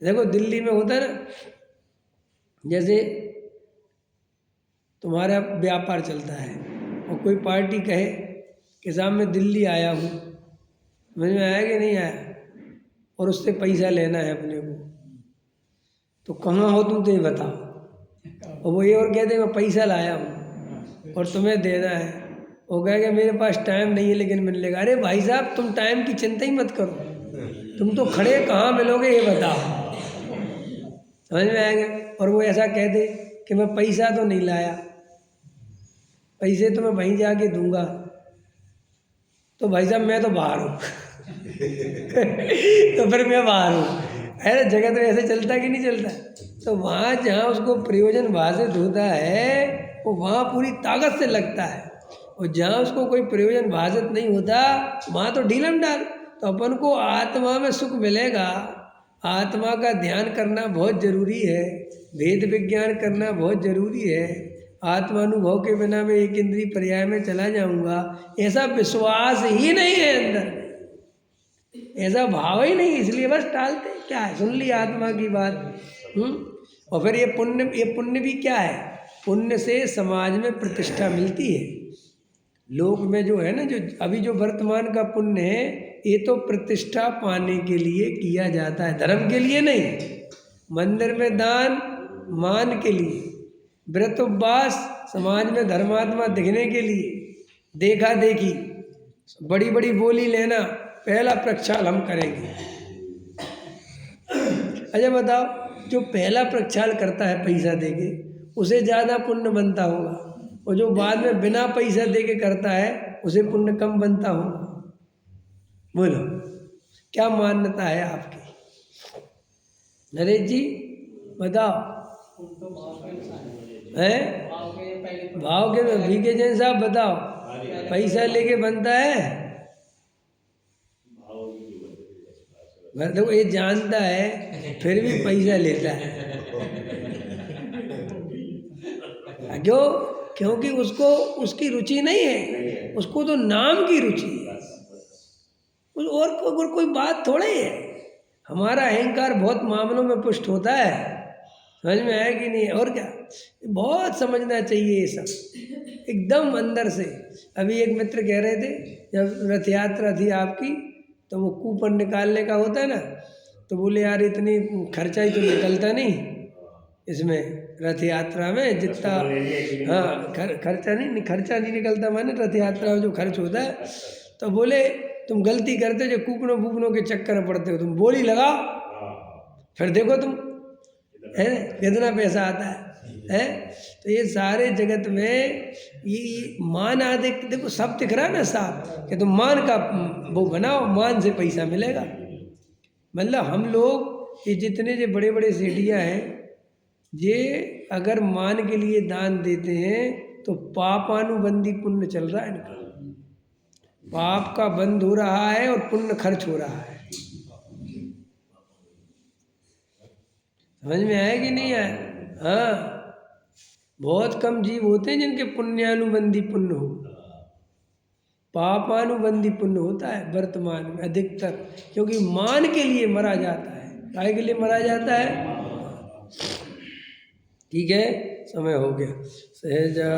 देखो दिल्ली में होता है ना, जैसे तुम्हारा व्यापार चलता है और कोई पार्टी कहे कि साहब मैं दिल्ली आया हूँ, समझ में आया कि नहीं आया, और उससे पैसा लेना है अपने को, तो कहाँ हो तुम तो ये बताओ। और वो ये और कहते हैं मैं पैसा लाया हूँ और तुम्हें देना है, वो कहेगा मेरे पास टाइम नहीं है लेकिन मिल लेगा। अरे भाई साहब तुम टाइम की चिंता ही मत करो, तुम तो खड़े कहाँ मिलोगे ये बताओ, समझ में आएगा। और वो ऐसा कह दे कि मैं पैसा तो नहीं लाया, पैसे तो मैं वहीं जाके दूंगा, तो भाई साहब मैं तो बाहर हूँ तो फिर मैं बाहर हूँ, अरे जगत में ऐसे चलता कि नहीं चलता? तो वहाँ जहाँ उसको प्रयोजन भाषित होता है वो वहाँ पूरी ताकत से लगता है, और जहाँ उसको कोई प्रयोजन भाषित नहीं होता वहाँ तो ढीलम डाल। तो अपन को आत्मा में सुख मिलेगा, आत्मा का ध्यान करना बहुत जरूरी है, वेद विज्ञान करना बहुत जरूरी है। आत्मानुभव के बिना मैं एक इंद्रिय पर्याय में चला जाऊंगा, ऐसा विश्वास ही नहीं है अंदर, ऐसा भाव ही नहीं, इसलिए बस टालते। क्या है, सुन ली आत्मा की बात। और फिर ये पुण्य भी क्या है? पुण्य से समाज में प्रतिष्ठा मिलती है। लोक में जो है ना, जो अभी जो वर्तमान का पुण्य है, ये तो प्रतिष्ठा पाने के लिए किया जाता है, धर्म के लिए नहीं। मंदिर में दान मान के लिए, व्रत उपवास समाज में धर्मात्मा दिखने के लिए, देखा देखी, बड़ी बड़ी बोली लेना, पहला प्रक्षाल हम करेंगे। अच्छा बताओ, जो पहला प्रक्षाल करता है पैसा देके, उसे ज़्यादा पुण्य बनता होगा, और जो बाद में बिना पैसा देके करता है उसे पुण्य कम बनता होगा? बोलो, क्या मान्यता है आपकी? नरेश जी बताओ। हैं? भाव के भीगे जैन साहब बताओ, पैसा लेके बनता है? देखो ये जानता है फिर भी पैसा लेता है। क्यों? क्योंकि उसको उसकी रुचि नहीं है, उसको तो नाम की रुचि है, और कोई बात थोड़ा ही है। हमारा अहंकार बहुत मामलों में पुष्ट होता है, समझ में आया कि नहीं? और क्या, बहुत समझना चाहिए ये सब एकदम अंदर से। अभी एक मित्र कह रहे थे, जब रथ यात्रा थी आपकी, तो वो कूपन निकालने का होता है ना, तो बोले यार इतनी खर्चा ही तो निकलता नहीं इसमें, रथ यात्रा में जितना, हाँ खर्चा नहीं निकलता, माने रथ यात्रा में जो खर्च होता है। तो बोले तुम गलती करते हो जो कूपनों के चक्कर में पड़ते हो, तुम बोली लगाओ, फिर देखो तुम है कितना पैसा आता है। तो ये सारे जगत में ये मान आदि, देखो सब दिख रहा है ना साफ, कि तुम मान का वो बनाओ, मान से पैसा मिलेगा। मतलब हम लोग ये जितने जो बड़े बड़े सेठिया हैं, ये अगर मान के लिए दान देते हैं तो पापानुबंधी पुण्य चल रहा है इनका, पाप का बंद हो रहा है और पुण्य खर्च हो रहा है। समझ में आया कि नहीं आया? हाँ, बहुत कम जीव होते हैं जिनके पुण्यानुबंधी पुण्य हो, पापानुबंधी पुण्य होता है वर्तमान में अधिकतर, क्योंकि मान के लिए मरा जाता है। काय के लिए मरा जाता है? ठीक है, समय हो गया। सहजा